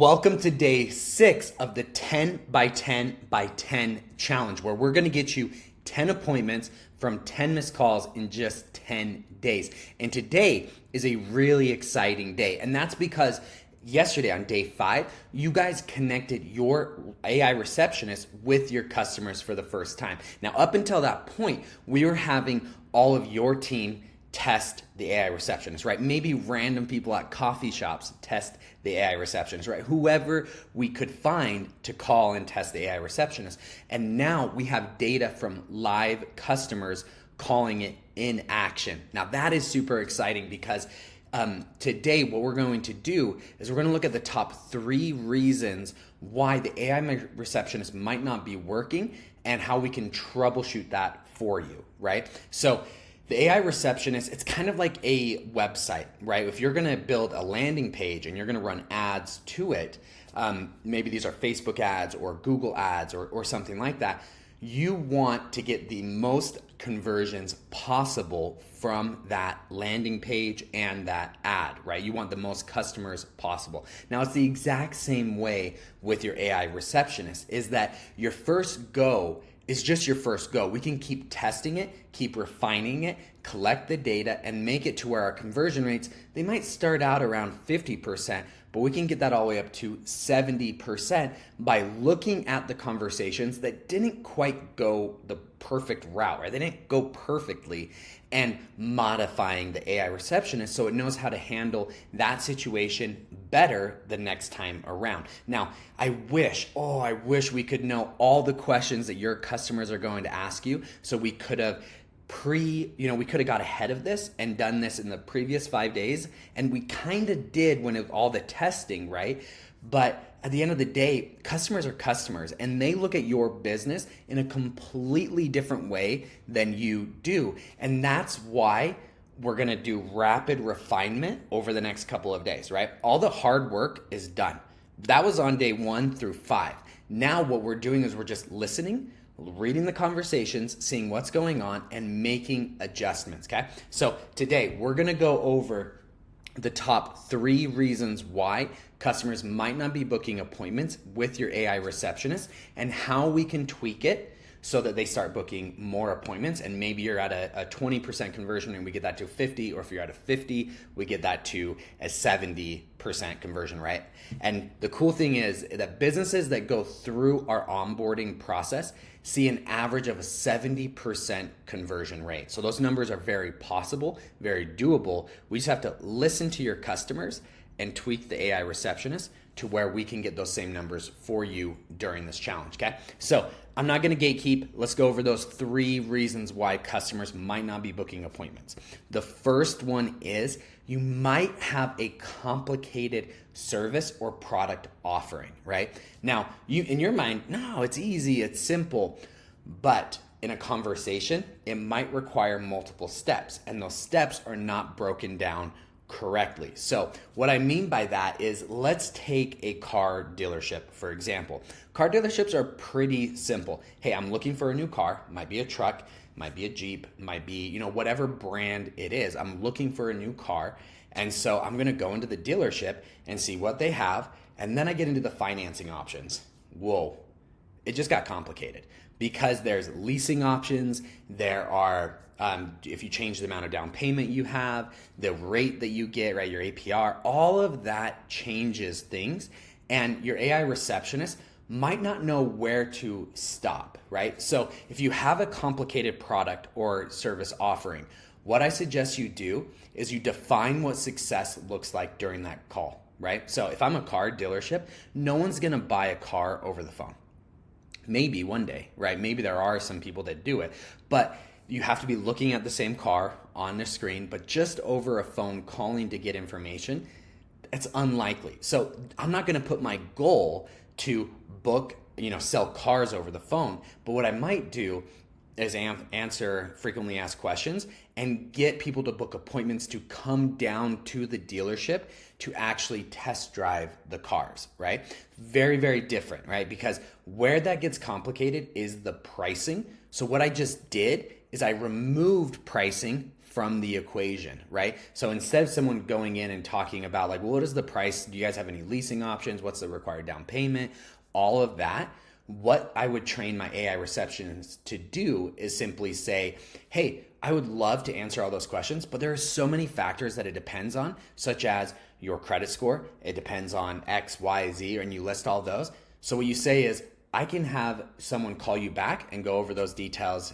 Welcome to day 6 of the 10 by 10 by 10 challenge, where we're going to get you 10 appointments from 10 missed calls in just 10 days. And today is a really exciting day. And that's because yesterday on day 5, you guys connected your AI receptionist with your customers for the first time. Now, up until that point, we were having all of your team test the AI receptionist, right? Maybe random people at coffee shops test the AI receptionist, right? Whoever we could find to call and test the AI receptionist. And now we have data from live customers calling it in action. Now that is super exciting because today what we're going to do is we're going to look at the top 3 reasons why the AI receptionist might not be working and how we can troubleshoot that for you, right? So the AI receptionist, it's kind of like a website, right? If you're gonna build a landing page and you're gonna run ads to it, maybe these are Facebook ads or Google ads or something like that, you want to get the most conversions possible from that landing page and that ad, right? You want the most customers possible. Now, it's the exact same way with your AI receptionist, is that your first go is just your first go. We can keep testing it, keep refining it, collect the data, and make it to where our conversion rates, they might start out around 50%, but we can get that all the way up to 70% by looking at the conversations that didn't quite go the perfect route, right? They didn't go perfectly, and modifying the AI receptionist so it knows how to handle that situation better the next time around. Now, I wish we could know all the questions that your customers are going to ask you, so we could have we could have got ahead of this and done this in the previous 5 days, and we kind of did when of all the testing, right? But at the end of the day, customers are customers, and they look at your business in a completely different way than you do. And that's why we're gonna do rapid refinement over the next couple of days, right? All the hard work is done. That was on day 1 through 5. Now what we're doing is we're just listening, reading the conversations, seeing what's going on, and making adjustments, okay? So today we're gonna go over the top 3 reasons why customers might not be booking appointments with your AI receptionist and how we can tweak it so that they start booking more appointments. And maybe you're at a 20% conversion and we get that to 50, or if you're at a 50, we get that to a 70% conversion, right? And the cool thing is that businesses that go through our onboarding process see an average of a 70% conversion rate. So those numbers are very possible, very doable. We just have to listen to your customers and tweak the AI receptionist to where we can get those same numbers for you during this challenge, okay? So I'm not gonna gatekeep. Let's go over those 3 reasons why customers might not be booking appointments. The first one is you might have a complicated service or product offering, right? Now, you in your mind, no, it's easy, it's simple, but in a conversation, it might require multiple steps, and those steps are not broken down correctly. So what I mean by that is, let's take a car dealership, for example. Car dealerships are pretty simple. Hey, I'm looking for a new car. Might be a truck, might be a Jeep, might be, whatever brand it is. I'm looking for a new car. And so I'm going to go into the dealership and see what they have. And then I get into the financing options. Whoa, it just got complicated because there's leasing options. There are if you change the amount of down payment you have, the rate that you get, right, your APR, all of that changes things. And your AI receptionist might not know where to stop, right? So if you have a complicated product or service offering, what I suggest you do is you define what success looks like during that call, right? So if I'm a car dealership, no one's gonna buy a car over the phone. Maybe one day, right? Maybe there are some people that do it, but you have to be looking at the same car on the screen, but just over a phone calling to get information, it's unlikely. So I'm not gonna put my goal to book, sell cars over the phone, but what I might do is answer frequently asked questions and get people to book appointments to come down to the dealership to actually test drive the cars, right? Very, very different, right? Because where that gets complicated is the pricing. So what I just did is I removed pricing from the equation, right? So instead of someone going in and talking about like, well, what is the price? Do you guys have any leasing options? What's the required down payment? All of that. What I would train my AI receptionist to do is simply say, hey, I would love to answer all those questions, but there are so many factors that it depends on, such as your credit score. It depends on X, Y, Z, and you list all those. So what you say is, I can have someone call you back and go over those details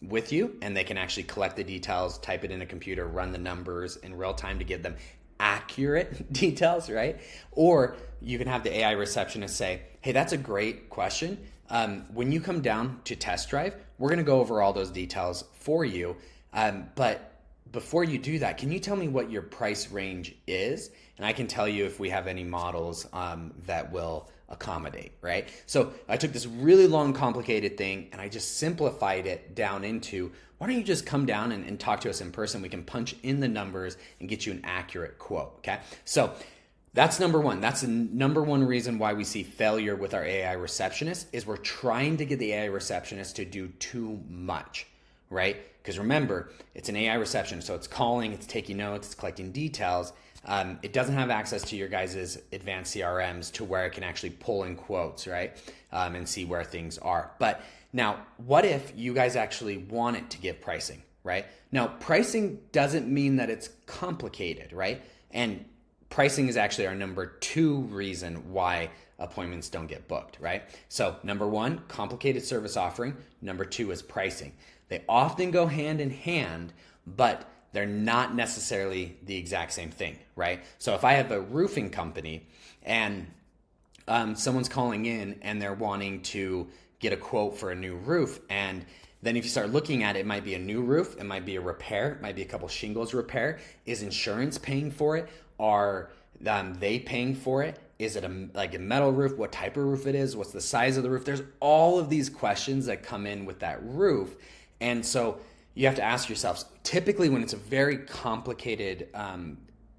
with you, and they can actually collect the details, type it in a computer, run the numbers in real time to give them accurate details, right? Or you can have the AI receptionist say, hey, that's a great question. When you come down to test drive, we're going to go over all those details for you. But before you do that, can you tell me what your price range is? And I can tell you if we have any models that will accommodate, right? So I took this really long, complicated thing and I just simplified it down into, why don't you just come down and talk to us in person? We can punch in the numbers and get you an accurate quote, okay? So that's number one. That's the number one reason why we see failure with our AI receptionist is we're trying to get the AI receptionist to do too much, right? Because remember, it's an AI receptionist, so it's calling, it's taking notes, it's collecting details. It doesn't have access to your guys' advanced CRMs to where it can actually pull in quotes, right? And see where things are. But now, what if you guys actually want it to give pricing, right? Now, pricing doesn't mean that it's complicated, right? And pricing is actually our number 2 reason why appointments don't get booked, right? So number 1, complicated service offering. Number 2 is pricing. They often go hand in hand, but they're not necessarily the exact same thing, right? So if I have a roofing company and someone's calling in and they're wanting to get a quote for a new roof, and then if you start looking at it, it might be a new roof, it might be a repair, it might be a couple shingles repair. Is insurance paying for it? Are they paying for it? Is it like a metal roof? What type of roof it is? What's the size of the roof? There's all of these questions that come in with that roof. And so you have to ask yourselves, typically when it's a very complicated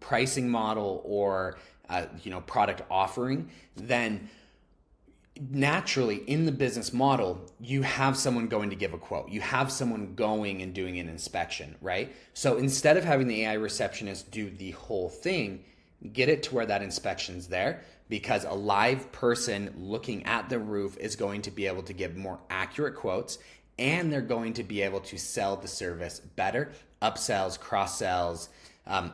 pricing model or product offering, then naturally in the business model, you have someone going to give a quote. You have someone going and doing an inspection, right? So instead of having the AI receptionist do the whole thing, get it to where that inspection's there, because a live person looking at the roof is going to be able to give more accurate quotes, and they're going to be able to sell the service better, upsells, cross-sells,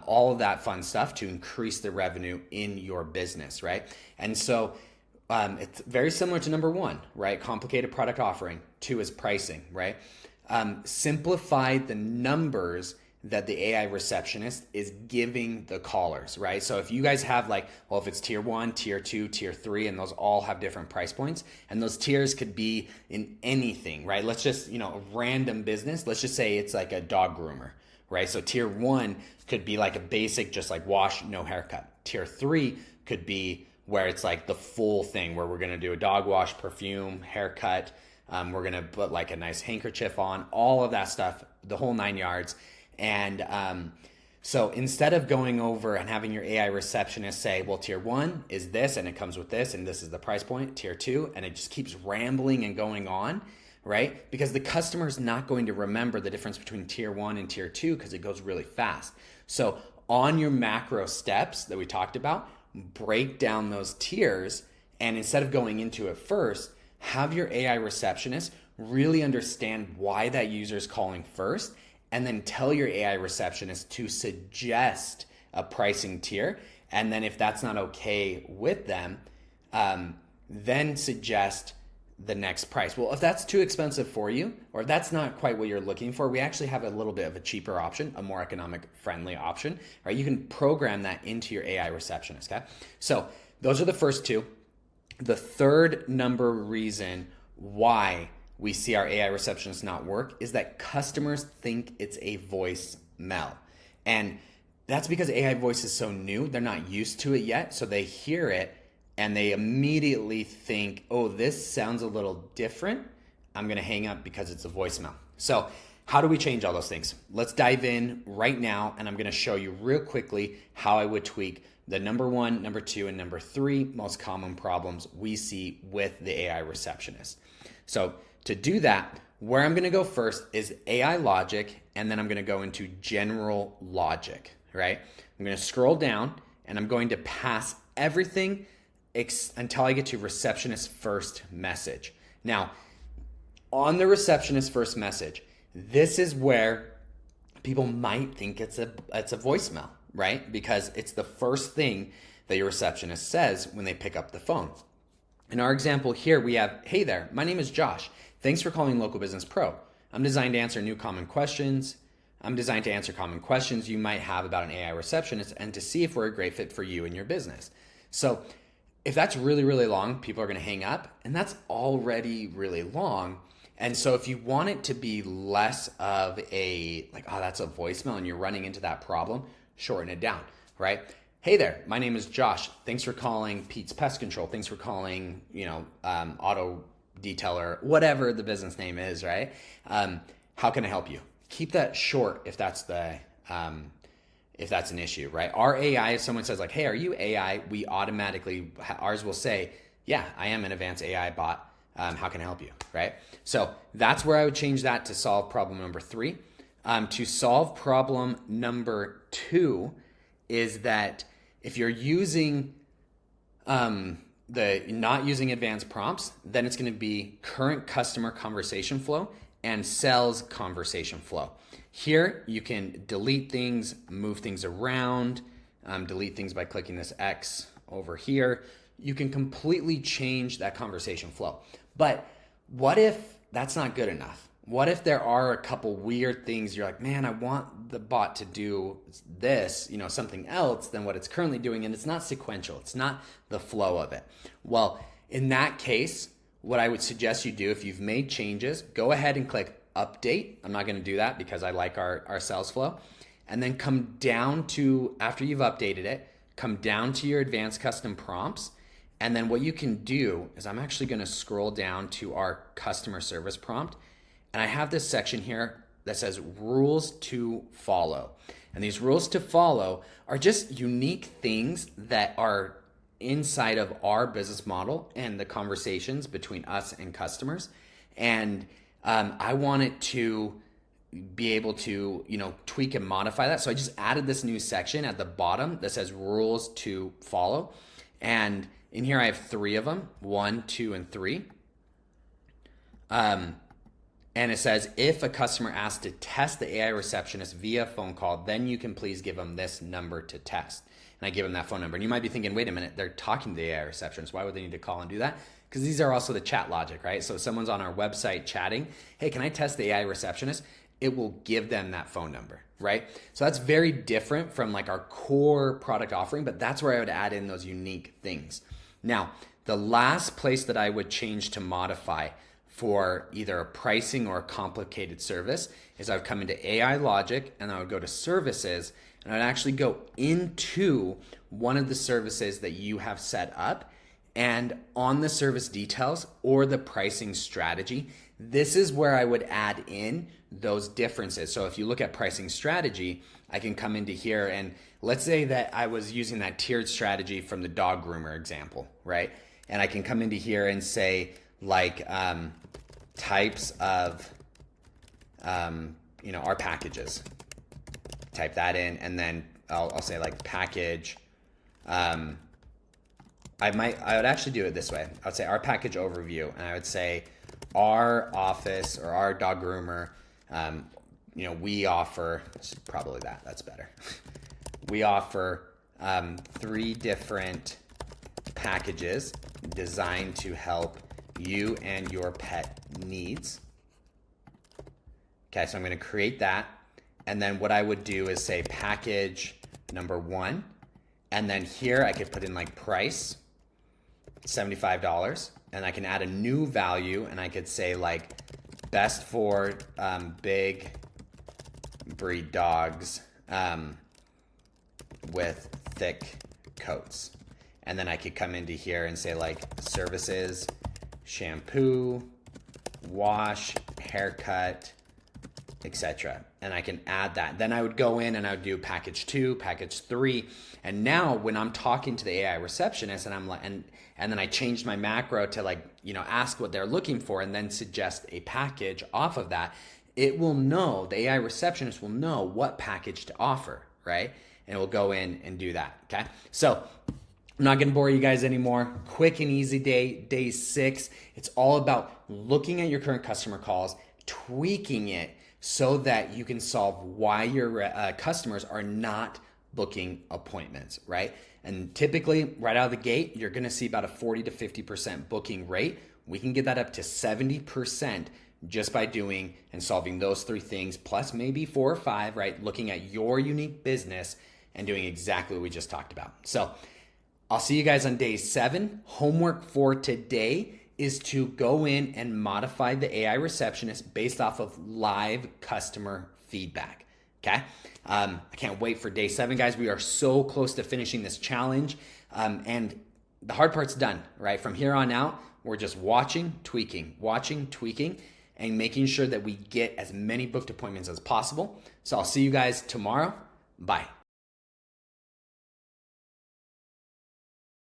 all of that fun stuff to increase the revenue in your business, right? And so it's very similar to number 1, right? Complicated product offering. 2 is pricing, right? Simplify the numbers that the AI receptionist is giving the callers, right? So if you guys have if it's tier 1, tier 2, tier 3, and those all have different price points, and those tiers could be in anything, right? Let's just, a random business. Let's just say it's like a dog groomer, right? So tier 1 could be like a basic, just like wash, no haircut. Tier 3 could be where it's like the full thing, where we're going to do a dog wash, perfume, haircut. We're going to put like a nice handkerchief on, all of that stuff, the whole 9 yards. And so instead of going over and having your AI receptionist say, well, tier 1 is this, and it comes with this, and this is the price point, tier 2, and it just keeps rambling and going on, right? Because the customer is not going to remember the difference between tier 1 and tier 2 because it goes really fast. So on your macro steps that we talked about, break down those tiers, and instead of going into it first, have your AI receptionist really understand why that user is calling first, and then tell your AI receptionist to suggest a pricing tier. And then if that's not okay with them, then suggest the next price. Well, if that's too expensive for you, or if that's not quite what you're looking for, we actually have a little bit of a cheaper option, a more economic friendly option, right? You can program that into your AI receptionist, okay? So those are the first 2. The third number reason why we see our AI receptionist not work is that customers think it's a voicemail. And that's because AI voice is so new, they're not used to it yet. So they hear it and they immediately think, oh, this sounds a little different. I'm going to hang up because it's a voicemail. So how do we change all those things? Let's dive in right now, and I'm going to show you real quickly how I would tweak the number 1, number 2, and number 3 most common problems we see with the AI receptionist. So to do that, where I'm going to go first is AI logic, and then I'm going to go into general logic, right? I'm going to scroll down and I'm going to pass everything until I get to receptionist first message. Now, on the receptionist first message, this is where people might think it's a voicemail, right? Because it's the first thing that your receptionist says when they pick up the phone. In our example here, we have, "Hey there, my name is Josh. Thanks for calling Local Business Pro. I'm designed to answer common questions you might have about an AI receptionist and to see if we're a great fit for you and your business." So if that's really, really long, people are going to hang up, and that's already really long. And so if you want it to be less of a, like, oh, that's a voicemail and you're running into that problem, shorten it down, right? "Hey there, my name is Josh. Thanks for calling Pete's Pest Control. Thanks for calling, Auto Detailer," whatever the business name is, right? "How can I help you?" Keep that short if that's an issue, right? Our AI, if someone says like, "Hey, are you AI?" we automatically, ours will say, "Yeah, I am an advanced AI bot. How can I help you?" Right? So that's where I would change that to solve problem number 3. To solve problem number 2 is that if you're using not using advanced prompts, then it's going to be current customer conversation flow and sales conversation flow. Here you can delete things, move things around, delete things by clicking this X over here. You can completely change that conversation flow. But what if that's not good enough? What if there are a couple weird things you're like, "Man, I want the bot to do this, something else than what it's currently doing," and it's not sequential. It's not the flow of it. Well, in that case, what I would suggest you do, if you've made changes, go ahead and click update. I'm not going to do that because I like our sales flow. And then come down to, after you've updated it, come down to your advanced custom prompts. And then what you can do is, I'm actually going to scroll down to our customer service prompt. And I have this section here that says rules to follow. And these rules to follow are just unique things that are inside of our business model and the conversations between us and customers. And I want it to be able to, tweak and modify that. So I just added this new section at the bottom that says rules to follow. And in here I have 3 of them, 1, 2, and 3. And it says, if a customer asks to test the AI receptionist via phone call, then you can please give them this number to test. And I give them that phone number. And you might be thinking, wait a minute, they're talking to the AI receptionist. Why would they need to call and do that? Because these are also the chat logic, right? So if someone's on our website chatting, "Hey, can I test the AI receptionist?" It will give them that phone number, right? So that's very different from like our core product offering, but that's where I would add in those unique things. Now, the last place that I would change to modify for either a pricing or a complicated service is I would come into AI logic and I would go to services, and I'd actually go into one of the services that you have set up, and on the service details or the pricing strategy, this is where I would add in those differences. So if you look at pricing strategy, I can come into here, and let's say that I was using that tiered strategy from the dog groomer example, right? And I can come into here and say like types of our packages. Type that in, and then I'll say like package. I would actually do it this way. I would say our package overview, and I would say our office or our dog groomer. We offer, probably that's better. We offer 3 different packages designed to help you and your pet needs. Okay, so I'm going to create that. And then what I would do is say package number 1. And then here I could put in like price, $75. And I can add a new value, and I could say like best for big breed dogs with thick coats. And then I could come into here and say like services, shampoo, wash, haircut, etc. And I can add that. Then I would go in and I would do package 2, package 3. And now when I'm talking to the AI receptionist and I'm like, and then I changed my macro to like, ask what they're looking for and then suggest a package off of that, it will know, the AI receptionist will know what package to offer, right? And it will go in and do that, okay? So I'm not gonna bore you guys anymore. Quick and easy day 6. It's all about looking at your current customer calls, tweaking it so that you can solve why your customers are not booking appointments, right? And typically, right out of the gate, you're gonna see about a 40 to 50% booking rate. We can get that up to 70% just by doing and solving those 3 things, plus maybe 4 or 5, right? Looking at your unique business and doing exactly what we just talked about. So I'll see you guys on day 7. Homework for today is to go in and modify the AI receptionist based off of live customer feedback. Okay? I can't wait for day 7, guys. We are so close to finishing this challenge. And the hard part's done, right? From here on out, we're just watching, tweaking, and making sure that we get as many booked appointments as possible. So I'll see you guys tomorrow. Bye.